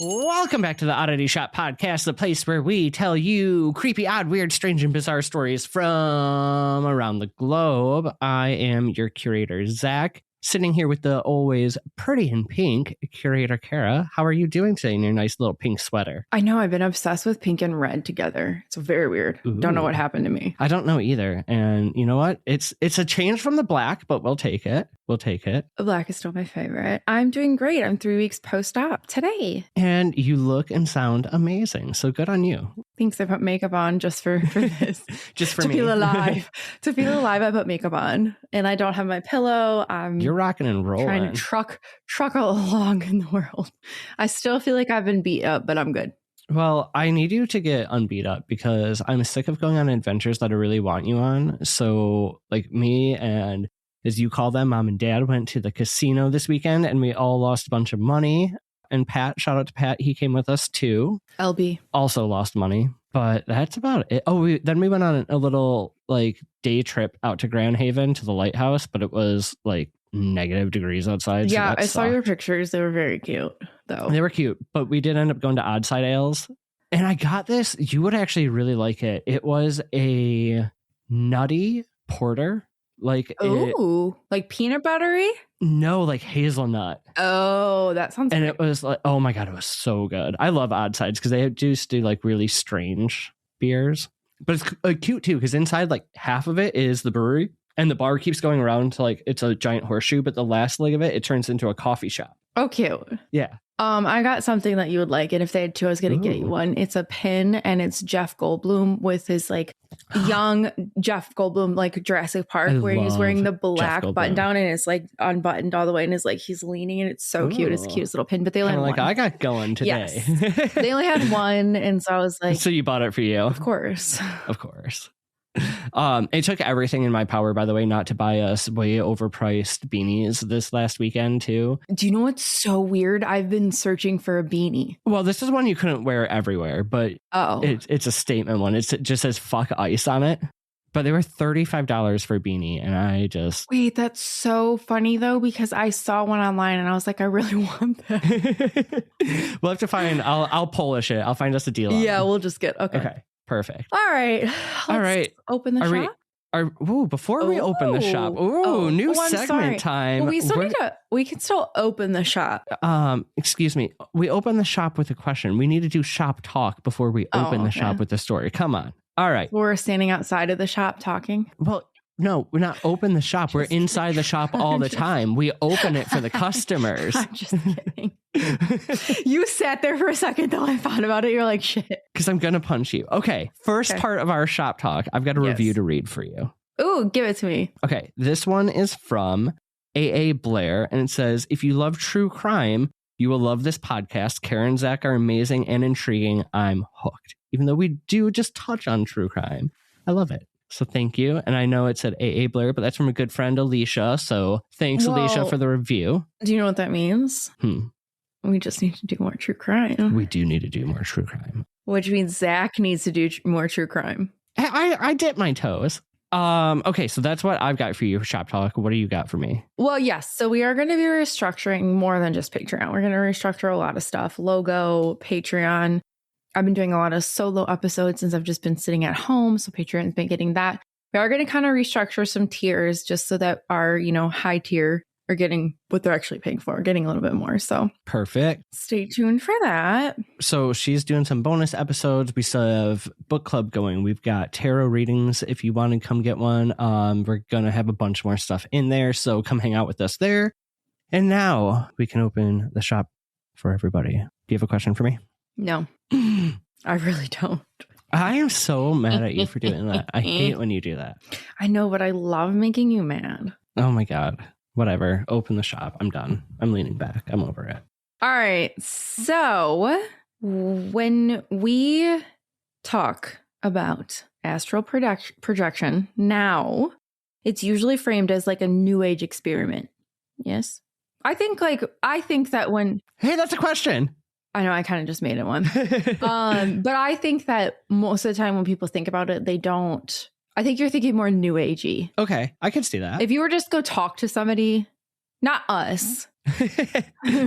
Welcome back to the Oddity Shop podcast, the place where we tell you creepy, odd, weird, strange, and bizarre stories from around the globe. I am your curator, Zach, sitting here with the always pretty in pink Curator Kara. How are you doing today in your nice little pink sweater? I know, I've been obsessed with pink and red together. It's very weird. Ooh. Don't know what happened to me. I don't know either. And you know what? It's a change from the black, but we'll take it. We'll take it. Black is still my favorite. I'm doing great. I'm 3 weeks post-op today. And you look and sound amazing. So good on you. Thanks. I put makeup on just for this. Just for to me. feel alive. To feel alive, I put makeup on. And I don't have my pillow. You're rocking and rolling. Trying to truck along in the world. I still feel like I've been beat up, but I'm good. Well, I need you to get unbeat up because I'm sick of going on adventures that I really want you on. So like me and, as you call them, mom and dad went to the casino this weekend and we all lost a bunch of money. And Pat, shout out to Pat, he came with us too. LB. Also lost money, but that's about it. Oh, then we went on a little like day trip out to Grand Haven to the lighthouse, but it was like negative degrees outside. Yeah, so I saw your pictures. They were very cute though. They were cute, but we did end up going to Odd Side Ales. And I got this. You would actually really like it. It was a nutty porter. Like like peanut buttery? No, like hazelnut. Oh, that sounds And great. it was like, oh my God, it was so good. I love Odd Sides because they do like really strange beers. But it's cute too because inside like half of it is the brewery and the bar keeps going around to like it's a giant horseshoe, but the last leg of it turns into a coffee shop. Oh, cute. Yeah. I got something that you would like, and if they had two, I was gonna get you one. It's a pin, and it's Jeff Goldblum with his like young Jeff Goldblum, like Jurassic Park, where he's wearing the black button down and it's like unbuttoned all the way, and is like he's leaning, and it's so cute. It's the cutest little pin, but they only had like one. I got going today. Yes. They only had one, and so I was like, so you bought it for you, of course, of course. It took everything in my power, by the way, not to buy us way overpriced beanies this last weekend too. Do you know what's so weird? I've been searching for a beanie. Well, this is one you couldn't wear everywhere, but it's a statement one. It just says "fuck ice" on it. But they were $35 for a beanie, and I just wait. That's so funny though, because I saw one online and I was like, I really want that. We'll have to find. I'll Polish it. I'll find us a deal. Yeah, we'll just get okay. Perfect. All right. Let's open the shop. Before we open the shop. New segment time. Well, we can still open the shop. Excuse me. We open the shop with a question. We need to do shop talk before we open the shop with the story. Come on. All right. We're standing outside of the shop talking. Well, no, we're not open the shop. We're inside the shop all the time. We open it for the customers. I'm just kidding. You sat there for a second though. I thought about it. You're like, shit. Because I'm going to punch you. Okay. First part of our shop talk. I've got a review to read for you. Ooh, give it to me. Okay. This one is from A.A. Blair. And it says, if you love true crime, you will love this podcast. Kara and Zach are amazing and intriguing. I'm hooked. Even though we do just touch on true crime. I love it. So thank you. And I know it said A.A. Blair, but that's from a good friend, Alicia. So thanks, Alicia, for the review. Do you know what that means? We just need to do more true crime. We do need to do more true crime. Which means Zach needs to do more true crime. I dip my toes. Okay, so that's what I've got for you for Shop Talk. What do you got for me? Well, yes. So we are going to be restructuring more than just Patreon. We're going to restructure a lot of stuff. Logo, Patreon. I've been doing a lot of solo episodes since I've just been sitting at home. So Patreon's been getting that. We are going to kind of restructure some tiers just so that our, high tier are getting what they're actually paying for, getting a little bit more. So perfect. Stay tuned for that. So she's doing some bonus episodes. We still have book club going. We've got tarot readings. If you want to come get one, we're going to have a bunch more stuff in there. So come hang out with us there. And now we can open the shop for everybody. Do you have a question for me? No, I really don't. I am so mad at you for doing that. I hate when you do that. I know, but I love making you mad. Oh my God. Whatever. Open the shop. I'm done. I'm leaning back. I'm over it. All right. So when we talk about astral projection now, it's usually framed as like a new age experiment. Yes. I think that when... Hey, that's a question. I know, I kind of just made it one. But I think that most of the time when people think about it, they don't. I think you're thinking more new agey. Okay, I can see that. If you were just go talk to somebody, Not us.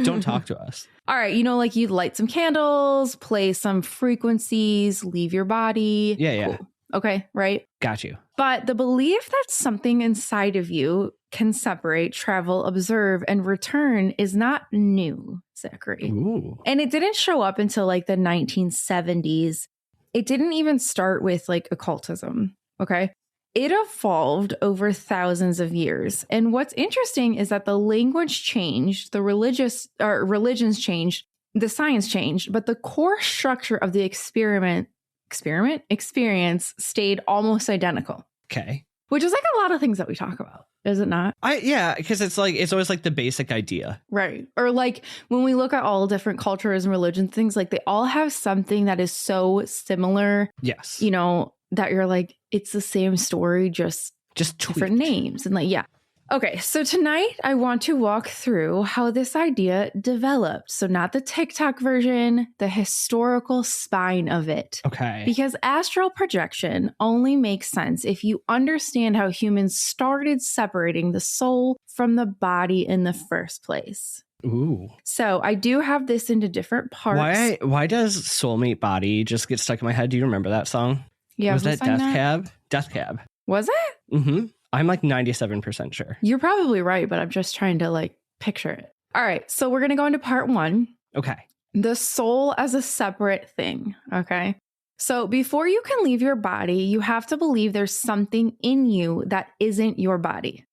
Don't talk to us. All right. Like you'd light some candles, play some frequencies, leave your body. Yeah. Cool. Okay. Right. Got you. But the belief that something inside of you can separate, travel, observe, and return is not new, Zachary. Ooh. And it didn't show up until like the 1970s. It didn't even start with like occultism. Okay. It evolved over thousands of years. And what's interesting is that the language changed, the religions changed, the science changed, but the core structure of the experience stayed almost identical. Okay. Which is like a lot of things that we talk about, is it not? Because it's always like the basic idea. Right. Or like when we look at all different cultures and religions, things like they all have something that is so similar. Yes. That you're like, it's the same story, just different names. And like, yeah. Okay, so tonight I want to walk through how this idea developed. So not the TikTok version, the historical spine of it. Okay. Because astral projection only makes sense if you understand how humans started separating the soul from the body in the first place. Ooh. So I do have this into different parts. Why does Soulmate Body just get stuck in my head? Do you remember that song? Yeah. Was that Death Cab? Death Cab. Was it? Mm-hmm. I'm like 97% sure. You're probably right, but I'm just trying to like picture it. All right. So we're going to go into part 1. Okay. The soul as a separate thing. Okay. So before you can leave your body, you have to believe there's something in you that isn't your body,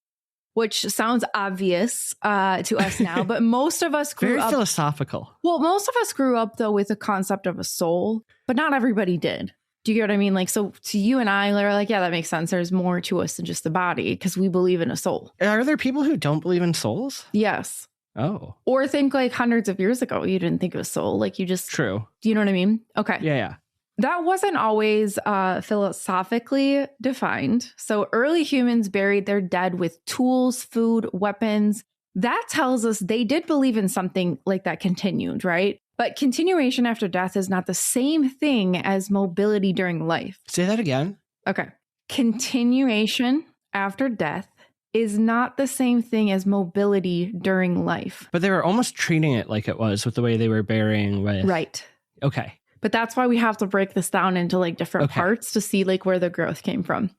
which sounds obvious to us now, but most of us grew up. Very philosophical. Well, most of us grew up though with the concept of a soul, but not everybody did. Do you get what I mean? Like, so to you and I, they're like, yeah, that makes sense. There's more to us than just the body because we believe in a soul. Are there people who don't believe in souls? Yes. Oh. Or think like hundreds of years ago, you didn't think of a soul. Like you just. True. Do you know what I mean? Okay. Yeah. That wasn't always philosophically defined. So early humans buried their dead with tools, food, weapons. That tells us they did believe in something like that continued, right? But continuation after death is not the same thing as mobility during life. Say that again. Okay. Continuation after death is not the same thing as mobility during life. But they were almost treating it like it was with the way they were burying with. Right. Okay. But that's why we have to break this down into like different parts to see like where the growth came from.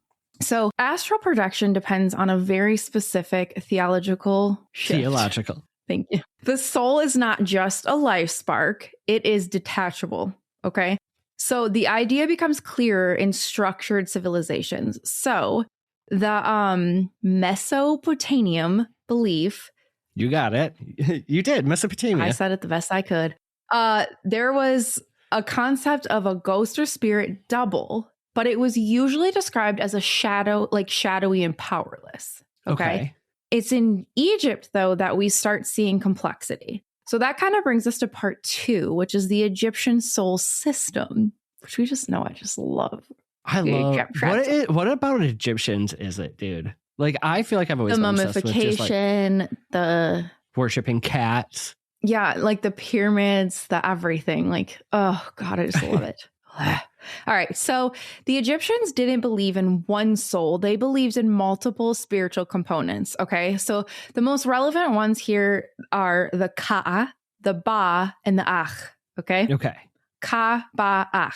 So astral projection depends on a very specific theological shift. Theological. Thank you. The soul is not just a life spark. It is detachable. Okay. So the idea becomes clearer in structured civilizations. So the Mesopotamian belief. You got it. You did. Mesopotamia. I said it the best I could. There was a concept of a ghost or spirit double, but it was usually described as a shadow, like shadowy and powerless. Okay. It's in Egypt, though, that we start seeing complexity. So that kind of brings us to part 2, which is the Egyptian soul system, which we just know I just love. I love. What about Egyptians is it, dude? Like, I feel like I've always the been obsessed with just, like, the worshipping cats. Yeah, like the pyramids, the everything. Like, oh, God, I just love it. All right. So the Egyptians didn't believe in one soul. They believed in multiple spiritual components. Okay. So the most relevant ones here are the Ka, the Ba, and the Ach. Okay. Okay. Ka, Ba, Ach.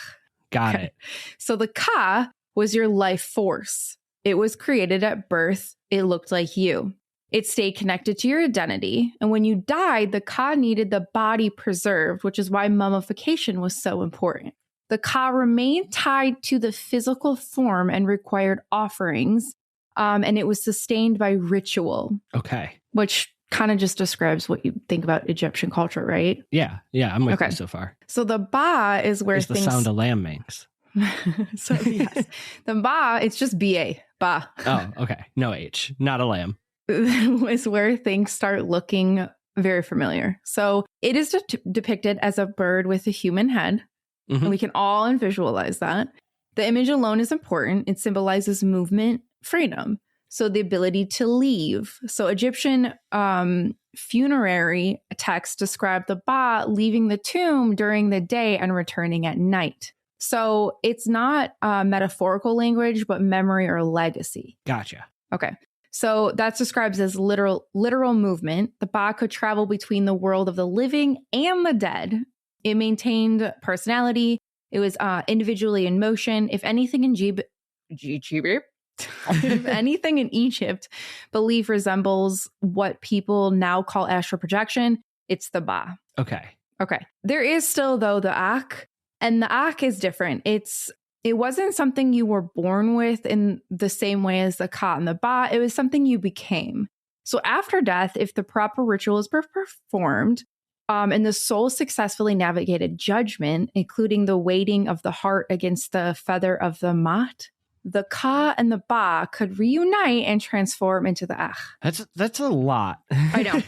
Got it. So the Ka was your life force. It was created at birth. It looked like you. It stayed connected to your identity. And when you died, the Ka needed the body preserved, which is why mummification was so important. The Ka remained tied to the physical form and required offerings, and it was sustained by ritual. Okay. Which kind of just describes what you think about Egyptian culture, right? Yeah. I'm with you so far. So the Ba is where things... the sound a lamb makes. So yes, the Ba, it's just B-A, Ba. Oh, okay. No H, not a lamb. Is where things start looking very familiar. So it is depicted as a bird with a human head. Mm-hmm. And we can all visualize that. The image alone is important. It symbolizes movement, freedom. So the ability to leave. So Egyptian funerary texts describe the Ba leaving the tomb during the day and returning at night. So it's not metaphorical language, but memory or legacy. Gotcha. Okay. So that's described as literal movement. The Ba could travel between the world of the living and the dead. It maintained personality. It was individually in motion. If anything in if anything in Egypt belief resembles what people now call astral projection, it's the Ba. Okay. There is still, though, the Akh, and the Akh is different. It wasn't something you were born with in the same way as the Ka and the Ba. It was something you became. So after death, if the proper rituals were performed, and the soul successfully navigated judgment, including the weighting of the heart against the feather of the Mat, the Ka and the Ba could reunite and transform into the Akh. That's a lot. I know.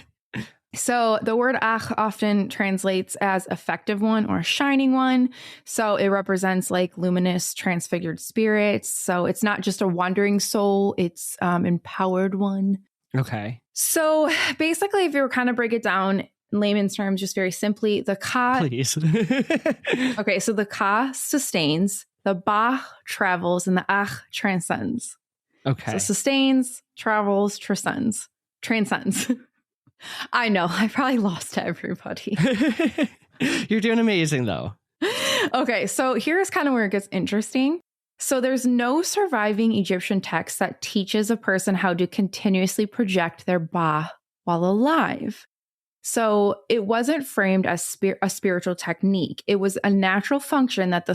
So the word Akh often translates as effective one or shining one. So it represents like luminous, transfigured spirits. So it's not just a wandering soul, it's empowered one. Okay. So basically, if you were kind of break it down in layman's terms, just very simply, the Ka. Please. Okay, so the Ka sustains, the Ba travels, and the Akh transcends. Okay. So sustains, travels, transcends. I know, I probably lost everybody. You're doing amazing, though. Okay, so here's kind of where it gets interesting. So there's no surviving Egyptian text that teaches a person how to continuously project their Ba while alive. So it wasn't framed as a spiritual technique. It was a natural function that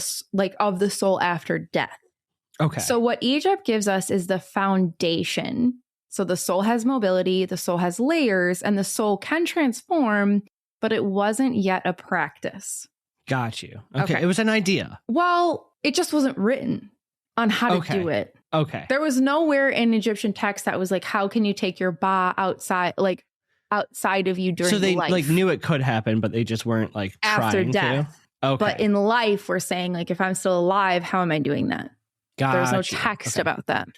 of the soul after death. Okay. So what Egypt gives us is the foundation. So the soul has mobility, the soul has layers, and the soul can transform, but it wasn't yet a practice. Got you. Okay. It was an idea. Well, it just wasn't written on how to do it. Okay. There was nowhere in Egyptian text that was like, how can you take your Ba outside of you during life? So they life? knew it could happen, but they just weren't after trying death. To. Okay. But in life, we're saying if I'm still alive, how am I doing that? There's no text about that.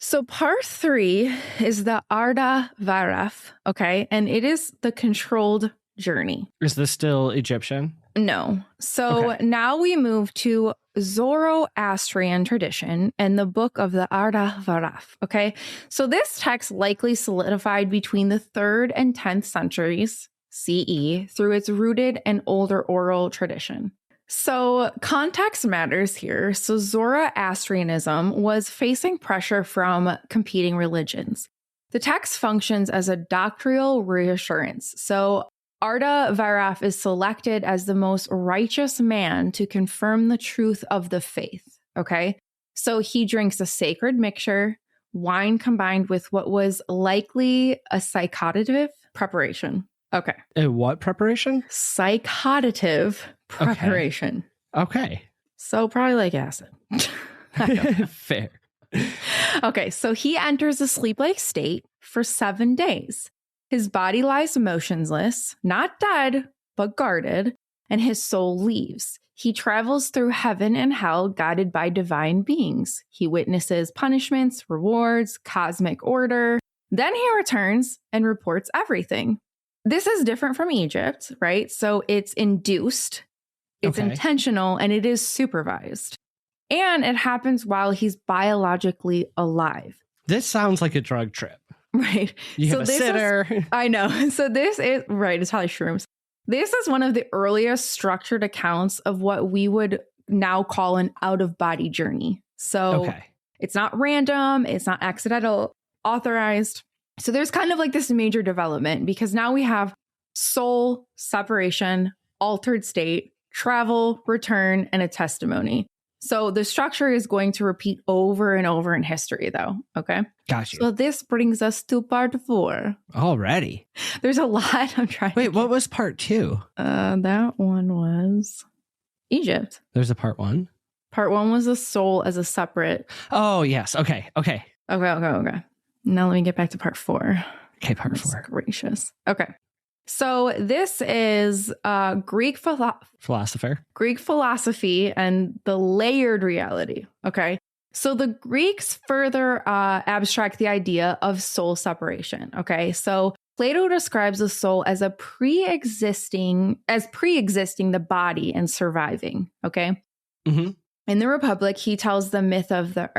So part 3 is the Arda Varaf, okay? And it is the controlled journey. Is this still Egyptian? No. So now we move to Zoroastrian tradition and the book of the Arda Varaf, okay? So this text likely solidified between the 3rd and 10th centuries CE through its rooted and older oral tradition. So context matters here. So Zoroastrianism was facing pressure from competing religions. The text functions as a doctrinal reassurance. So Arda Varaf is selected as the most righteous man to confirm the truth of the faith. Okay. So he drinks a sacred mixture, wine combined with what was likely a psychotative preparation. Okay. A what preparation? Psychotative preparation. Okay. So probably like acid. Fair. Okay. So he enters a sleep-like state for 7 days. His body lies motionless, not dead, but guarded, and his soul leaves. He travels through heaven and hell guided by divine beings. He witnesses punishments, rewards, cosmic order. Then he returns and reports everything. This is different from Egypt, right? So it's induced, it's intentional, and it is supervised. And it happens while he's biologically alive. This sounds like a drug trip. Right. You have a sitter. I know. So this is, right, it's probably shrooms. This is one of the earliest structured accounts of what we would now call an out-of-body journey. So it's not random, it's not accidental, authorized. So there's kind of this major development because now we have soul separation, altered state, travel, return, and a testimony. So the structure is going to repeat over and over in history, though. Okay. Gotcha. So this brings us to part 4. Already. There's a lot I'm trying Wait, what was part 2? That one was Egypt. There's a part 1? Part 1 was the soul as a separate. Oh, yes. Okay. Now let me get back to part 4. Okay, part 4. Gracious. Okay. So this is Greek philosophy and the layered reality. Okay. So the Greeks further abstract the idea of soul separation. Okay. So Plato describes the soul as pre-existing the body and surviving. Okay. Mm-hmm. In the Republic, he tells the myth of the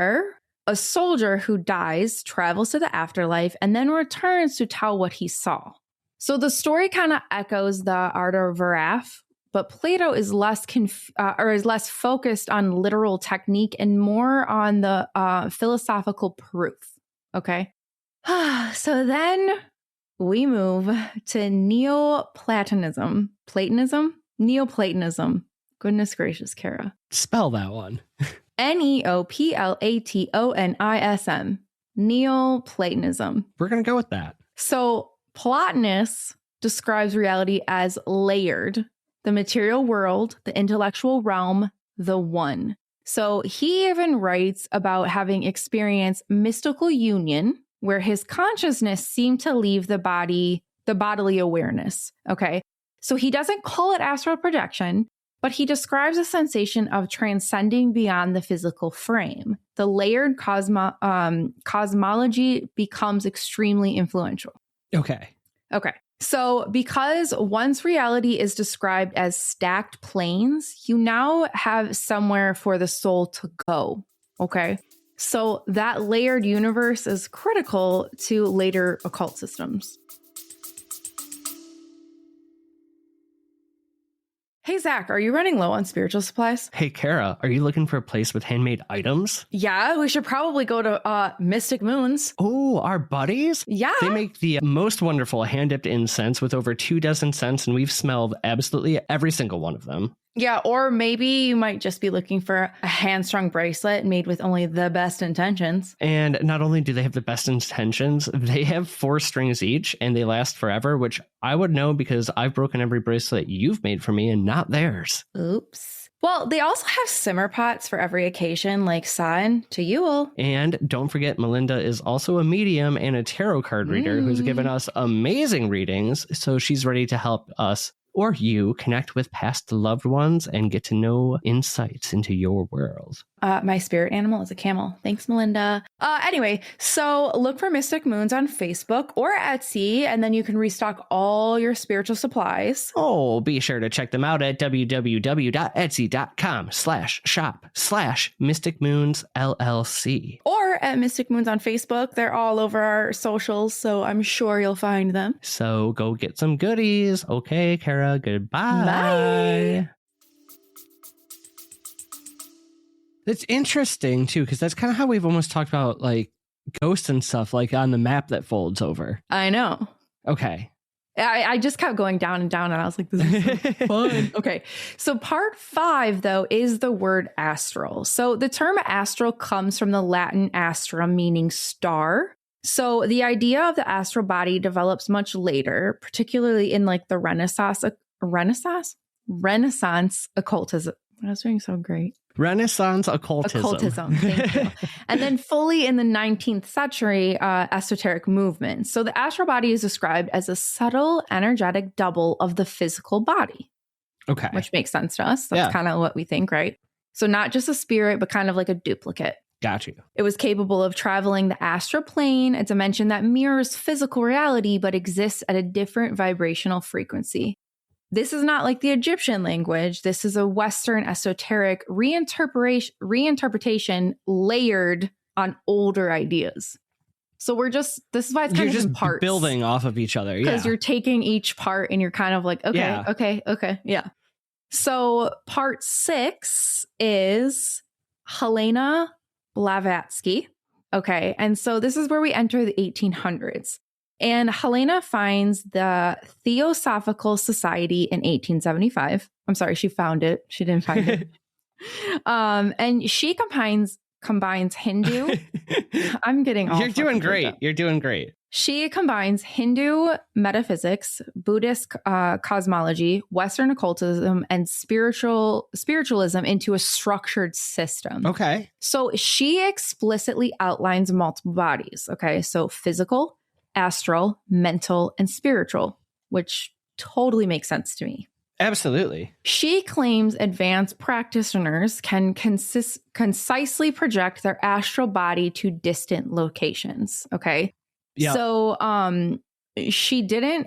a soldier who dies, travels to the afterlife, and then returns to tell what he saw. So the story kind of echoes the Art of Varaf, but Plato is less focused on literal technique and more on the philosophical proof. Okay. So then we move to Neoplatonism. Neoplatonism. Goodness gracious, Kara. Spell that one. Neoplatonism. Neoplatonism. We're going to go with that. So Plotinus describes reality as layered, the material world, the intellectual realm, the one. So he even writes about having experienced mystical union where his consciousness seemed to leave the bodily awareness. Okay. So he doesn't call it astral projection, but he describes a sensation of transcending beyond the physical frame. The layered cosmology becomes extremely influential. Okay. So because once reality is described as stacked planes, you now have somewhere for the soul to go. Okay. So that layered universe is critical to later occult systems. Hey, Zach, are you running low on spiritual supplies? Hey, Kara, are you looking for a place with handmade items? Yeah, we should probably go to Mystic Moons. Oh, our buddies? Yeah. They make the most wonderful hand-dipped incense with over 24 scents, and we've smelled absolutely every single one of them. Yeah, or maybe you might just be looking for a hand-strung bracelet made with only the best intentions. And not only do they have the best intentions, they have 4 strings each, and they last forever, which I would know because I've broken every bracelet you've made for me and not theirs. Oops. Well, they also have simmer pots for every occasion, like San to Yule. And don't forget, Melinda is also a medium and a tarot card reader who's given us amazing readings, so she's ready to help us or you connect with past loved ones and get to know insights into your world. My spirit animal is a camel. Thanks, Melinda. Anyway, so look for Mystic Moons on Facebook or Etsy, and then you can restock all your spiritual supplies. Oh, be sure to check them out at www.etsy.com/shop/mysticmoonsllc. Or at Mystic Moons on Facebook. They're all over our socials, so I'm sure you'll find them. So go get some goodies. Okay, Kara, goodbye. Bye. It's interesting, too, because that's kind of how we've almost talked about, like, ghosts and stuff, like on the map that folds over. I know. Okay. I just kept going down and down, and I was like, this is so fun. Okay. So part 5, though, is the word astral. So the term astral comes from the Latin astra, meaning star. So the idea of the astral body develops much later, particularly in like the Renaissance occultism. I was doing so great. Renaissance occultism. Thank you. And then fully in the 19th century, esoteric movement. So the astral body is described as a subtle, energetic double of the physical body. Okay. Which makes sense to us. That's kind of what we think, right? So not just a spirit, but kind of like a duplicate. Got you. It was capable of traveling the astral plane, a dimension that mirrors physical reality, but exists at a different vibrational frequency. This is not like the Egyptian language. This is a Western esoteric reinterpretation layered on older ideas. So this is why it's kind of in parts. Building off of each other. Because you're taking each part and you're kind of like, okay. Yeah. So part 6 is Helena Blavatsky. Okay. And so this is where we enter the 1800s. And Helena finds the Theosophical Society in 1875. I'm sorry, she found it. She didn't find it. And she combines Hindu. I'm getting all. You're doing great. You're doing great. She combines Hindu metaphysics, Buddhist cosmology, Western occultism, and spiritualism into a structured system. Okay. So she explicitly outlines multiple bodies. Okay. So physical, astral, mental, and spiritual, which totally makes sense to me. Absolutely. She claims advanced practitioners can concisely project their astral body to distant locations. Okay. Yeah. So she didn't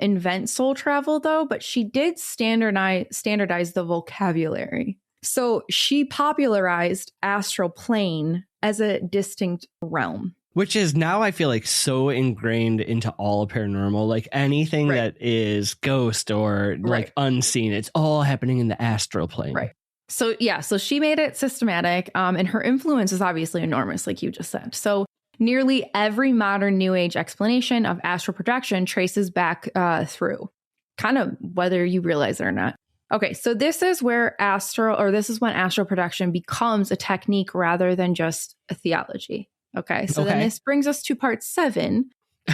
invent soul travel, though, but she did standardize the vocabulary. So she popularized astral plane as a distinct realm. Which is now, I feel like, so ingrained into all paranormal, like anything that is ghost or like unseen, it's all happening in the astral plane. Right. So yeah, so she made it systematic, and her influence is obviously enormous, like you just said. So nearly every modern New Age explanation of astral projection traces back through, kind of whether you realize it or not. Okay, so this is when astral projection becomes a technique rather than just a theology. Okay, so then this brings us to part 7,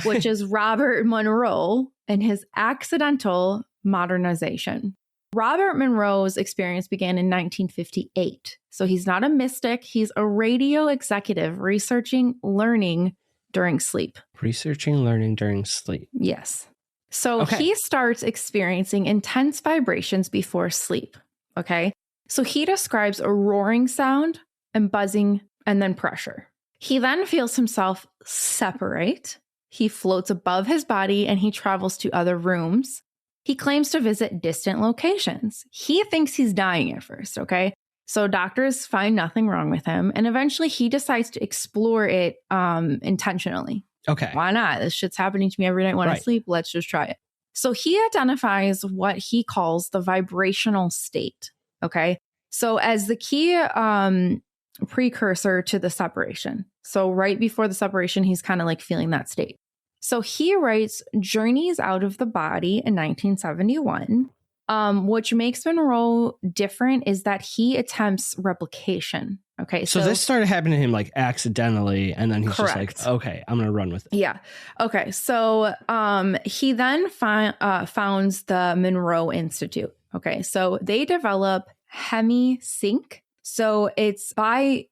which is Robert Monroe and his accidental modernization. Robert Monroe's experience began in 1958. So he's not a mystic. He's a radio executive researching learning during sleep. Researching learning during sleep. Yes. So he starts experiencing intense vibrations before sleep. Okay. So he describes a roaring sound and buzzing and then pressure. He then feels himself separate. He floats above his body and he travels to other rooms. He claims to visit distant locations. He thinks he's dying at first, okay? So doctors find nothing wrong with him. And eventually he decides to explore it intentionally. Okay. Why not? This shit's happening to me every night when I sleep. Let's just try it. So he identifies what he calls the vibrational state, okay? So as the key precursor to the separation. So right before the separation, he's kind of like feeling that state. So he writes Journeys Out of the Body in 1971. Which makes Monroe different is that he attempts replication. Okay. So this started happening to him like accidentally. And then he's just like, okay, I'm going to run with it. Yeah. Okay. So he then founds the Monroe Institute. Okay. So they develop HemiSync. So it's oh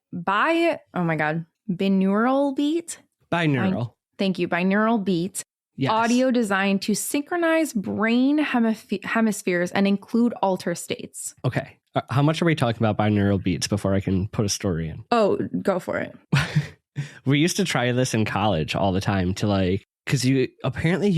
my God, binaural beat. Thank you. Binaural beat. Yes. Audio designed to synchronize brain hemispheres and include alter states. Okay. How much are we talking about binaural beats before I can put a story in? Oh, go for it. We used to try this in college all the time to like, because you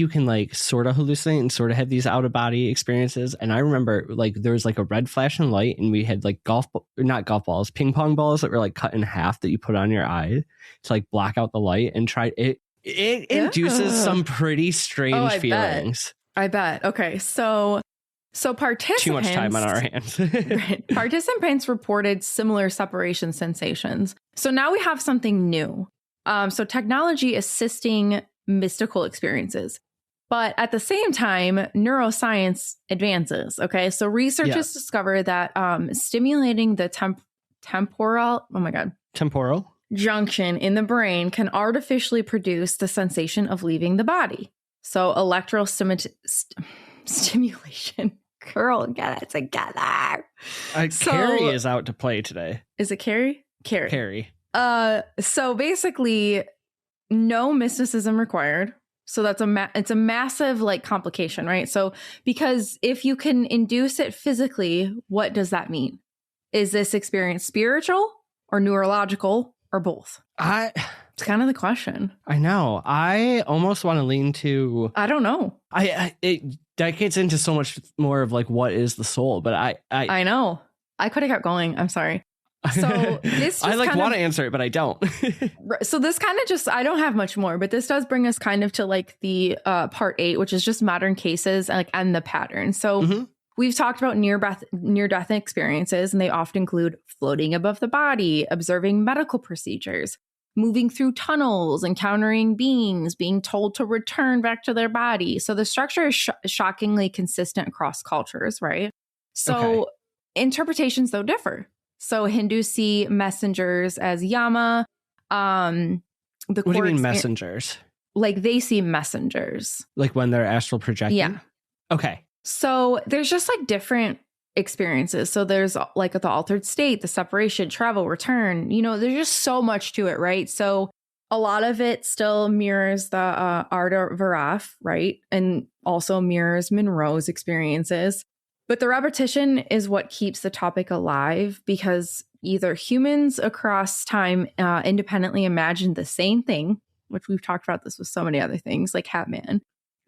can like sort of hallucinate and sort of have these out of body experiences. And I remember like there was like a red flashing light and we had like ping pong balls that were like cut in half that you put on your eye to like block out the light and try it. It induces some pretty strange feelings. I bet. Okay. So participants... Too much time on our hands. Right. Participants reported similar separation sensations. So now we have something new. So technology assisting mystical experimences. But at the same time, neuroscience advances. Okay. So researchers discover that stimulating the temporal junction in the brain can artificially produce the sensation of leaving the body. So electrical stimulation. Girl, get it together. Carrie is out to play today. Is it Carrie? Carrie. So basically, no mysticism required. So that's it's a massive like complication, right? So because if you can induce it physically, what does that mean? Is this experience spiritual or neurological? Or both? It's kind of the question. I know. I almost want to lean to... I don't know. That gets into so much more of like what is the soul, but I know. I could have kept going. I'm sorry. So this I want to answer it, but I don't. So this kind of just, I don't have much more, but this does bring us kind of to like the part 8, which is just modern cases and the pattern. So we've talked about near-death experiences, and they often include floating above the body, observing medical procedures, moving through tunnels, encountering beings, being told to return back to their body. So the structure is shockingly consistent across cultures, right? So interpretations, though, differ. So Hindus see messengers as Yama. What do you mean messengers? Like they see messengers. Like when they're astral projecting? Yeah. Okay. So there's just like different experiences. So there's like the altered state, the separation, travel, return, there's just so much to it, right? So a lot of it still mirrors the art of Varaf, right? And also mirrors Monroe's experiences. But the repetition is what keeps the topic alive because either humans across time independently imagine the same thing, which we've talked about this with so many other things like Hatman.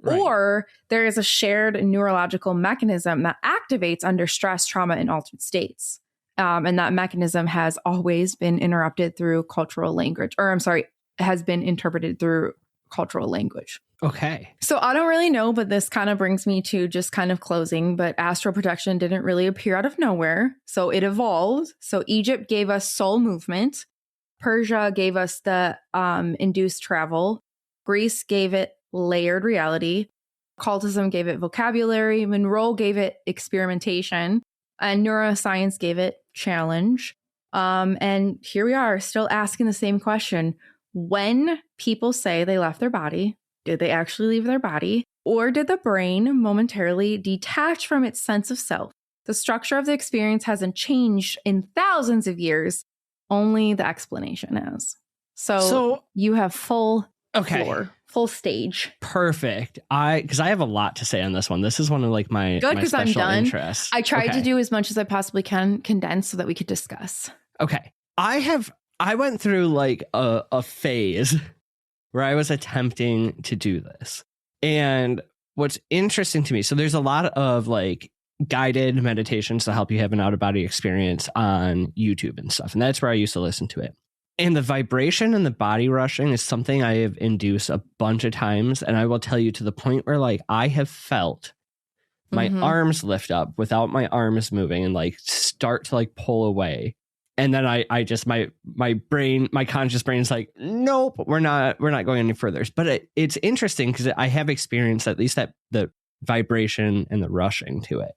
Right. Or there is a shared neurological mechanism that activates under stress, trauma, and altered states. And that mechanism has always been interrupted through cultural language, has been interpreted through cultural language. Okay. So I don't really know, but this kind of brings me to just kind of closing. But astral projection didn't really appear out of nowhere. So it evolved. So Egypt gave us soul movement. Persia gave us the induced travel. Greece gave it layered reality. Occultism gave it vocabulary. Monroe gave it experimentation. And neuroscience gave it challenge. And here we are still asking the same question. When people say they left their body, did they actually leave their body? Or did the brain momentarily detach from its sense of self? The structure of the experience hasn't changed in thousands of years. Only the explanation has. So you have full floor, full stage. Perfect. Because I have a lot to say on this one. This is one of like my special interests. I tried to do as much as I possibly can condense so that we could discuss. Okay. I went through like a phase where I was attempting to do this. And what's interesting to me, so there's a lot of like guided meditations to help you have an out-of-body experience on YouTube and stuff. And that's where I used to listen to it. And the vibration and the body rushing is something I have induced a bunch of times. And I will tell you to the point where like I have felt my arms lift up without my arms moving and like start to like pull away. And then I just, my brain, my conscious brain is like, nope, we're not going any further. But it's interesting because I have experienced at least that the vibration and the rushing to it.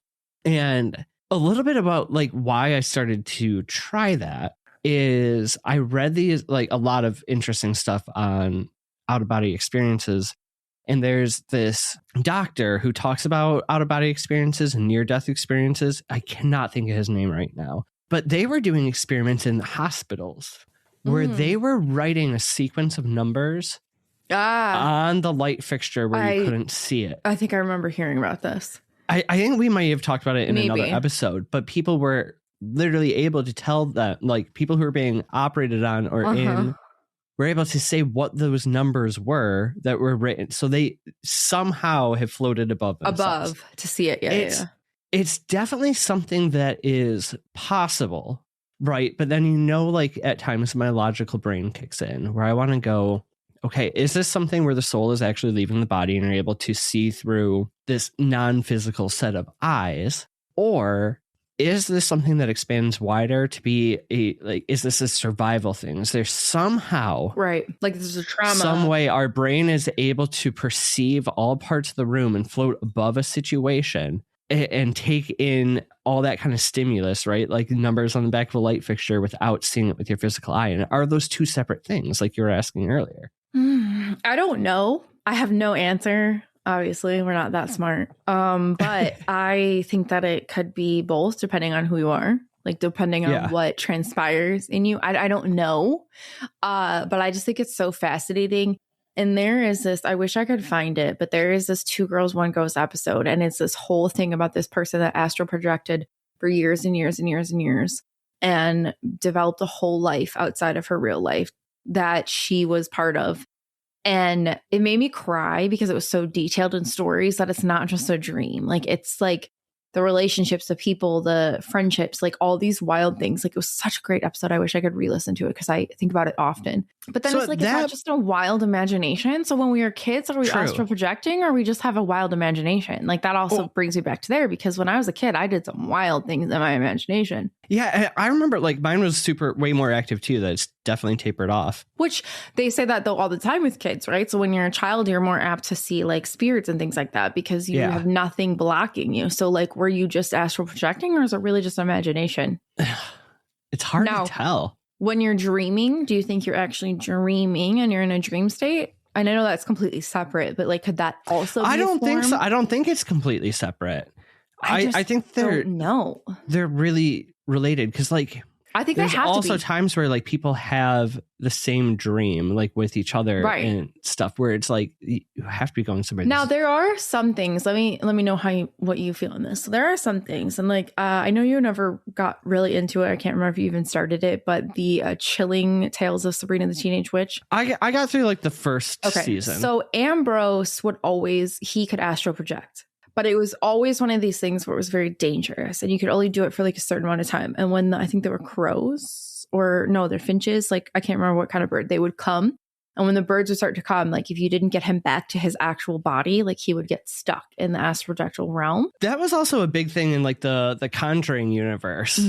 And a little bit about like why I started to try that is I read these, like a lot of interesting stuff on out of body experiences. And there's this doctor who talks about out of body experiences and near death experiences. I cannot think of his name right now. But they were doing experiments in hospitals where they were writing a sequence of numbers on the light fixture where you couldn't see it. I think I remember hearing about this. I think we might have talked about it in another episode, but people were literally able to tell that, like people who were being operated on or in were able to say what those numbers were that were written. So they somehow have floated above themselves. Above to see it. Yeah. It's definitely something that is possible, right? But then, you know, like at times my logical brain kicks in where I want to go, okay, is this something where the soul is actually leaving the body and you're able to see through this non-physical set of eyes? Or is this something that expands wider to be is this a survival thing? Is there somehow, right, like this is a trauma, some way our brain is able to perceive all parts of the room and float above a situation and take in all that kind of stimulus, right? Like numbers on the back of a light fixture without seeing it with your physical eye. And are those two separate things like you were asking earlier? I don't know. I have no answer. Obviously, we're not that smart. But I think that it could be both depending on who you are, like depending on what transpires in you. I don't know. But I just think it's so fascinating. And there is this, I wish I could find it, but there is this 2 Girls, 1 Ghost episode. And it's this whole thing about this person that astral projected for years and years and years and years and developed a whole life outside of her real life that she was part of. And it made me cry because it was so detailed in stories that it's not just a dream. Like it's like the relationships, the people, the friendships, like all these wild things. Like it was such a great episode. I wish I could re-listen to it because I think about it often. But then it's like, it's not just a wild imagination. So when we were kids, are we astral projecting or we just have a wild imagination? Like that also brings me back to there because when I was a kid, I did some wild things in my imagination. Yeah, I remember like mine was way more active too. That's definitely tapered off. Which they say that though all the time with kids, right? So when you're a child, you're more apt to see like spirits and things like that because you have nothing blocking you. So like, were you just astral projecting or is it really just imagination? It's hard to tell. When you're dreaming, do you think you're actually dreaming and you're in a dream state? And I know that's completely separate, but like, could that also be I don't think so. I don't think it's completely separate. I think they're really related because like I think there's also times where like people have the same dream like with each other and stuff where it's like you have to be going somewhere. Now there are some things. Let me know what you feel on this. So there are some things, and like I know you never got really into it. I can't remember if you even started it, but the Chilling Tales of Sabrina the Teenage Witch. I got through like the first season. So Ambrose he could astral project. But it was always one of these things where it was very dangerous and you could only do it for like a certain amount of time. And when I think they were crows or no, they're finches, like I can't remember what kind of bird, they would come. And when the birds would start to come, like if you didn't get him back to his actual body, like he would get stuck in the astral projectile realm. That was also a big thing in like the Conjuring universe.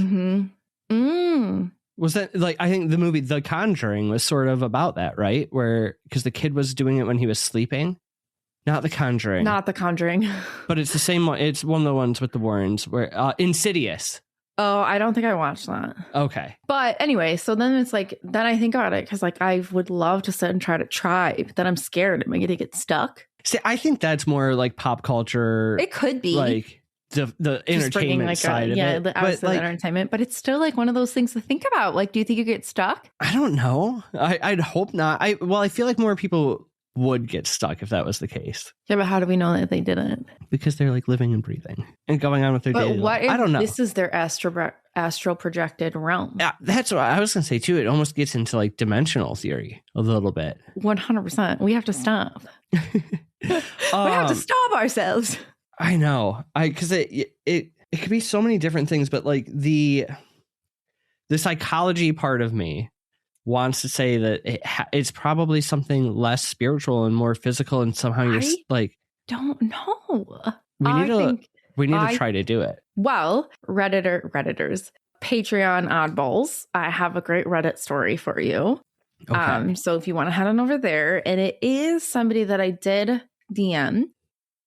Was that like, I think the movie The Conjuring was sort of about that, right? Where, because the kid was doing it when he was sleeping. Not The Conjuring. Not The Conjuring. But it's the same one. It's one of the ones with the Warrens where Insidious. Oh, I don't think I watched that. Okay. But anyway, so then it's like, then I think about it because like I would love to sit and try, but then I'm scared. Am I going to get stuck? See, I think that's more like pop culture. It could be. Like the entertainment like side of it. Yeah, the like, entertainment. But it's still like one of those things to think about. Like, do you think you get stuck? I don't know. I'd hope not. I feel like more people would get stuck if that was the case. Yeah, but how do we know that they didn't? Because they're like living and breathing and going on with their daily life. I don't know. This is their astral projected realm. Yeah, that's what I was going to say too. It almost gets into like dimensional theory a little bit. 100%. We have to stop. We have to stop ourselves. I know. Because it could be so many different things, but like the psychology part of me wants to say that it's probably something less spiritual and more physical, and somehow you're like, don't know. We need to try to do it. Well, Redditors, Patreon oddballs, I have a great Reddit story for you. Okay. So if you want to head on over there, and it is somebody that I did DM,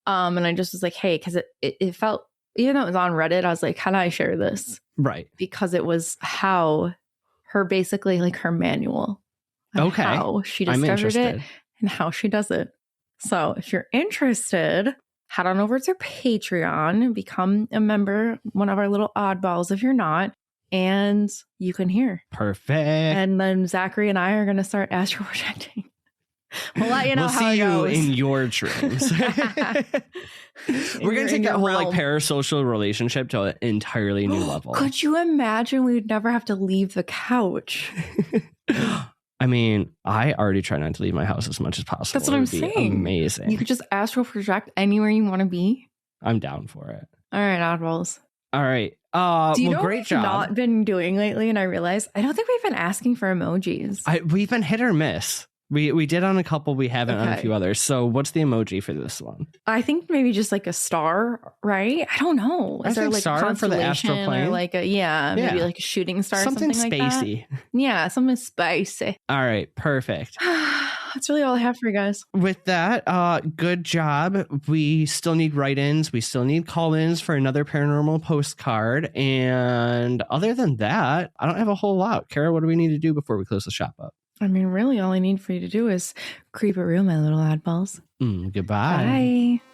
and I just was like, hey, because it felt, even though it was on Reddit, I was like, how do I share this? Right. Because it was basically like her manual. Okay. How she discovered it and how she does it. So if you're interested, head on over to Patreon, become a member, one of our little oddballs if you're not, and you can hear. Perfect. And then Zachary and I are going to start astral projecting. We'll let you know how it goes. We'll see you in your dreams. We're going to take that whole like parasocial relationship to an entirely new level. Could you imagine we would never have to leave the couch? I mean, I already try not to leave my house as much as possible. That's what I'm saying. Amazing. You could just astral project anywhere you want to be. I'm down for it. All right, oddballs. All right. Do you know great what job. We've not been doing lately? And I realized I don't think we've been asking for emojis. We've been hit or miss. We did on a couple. We haven't on a few others. So what's the emoji for this one? I think maybe just like a star, right? I don't know. Is there like star for the astral plane? Or like maybe like a shooting star, something like spacey. That. Yeah, something spicy. All right, perfect. That's really all I have for you guys. With that, good job. We still need write-ins. We still need call-ins for another paranormal postcard. And other than that, I don't have a whole lot. Kara, what do we need to do before we close the shop up? I mean, really, all I need for you to do is creep it real, my little oddballs. Goodbye. Bye.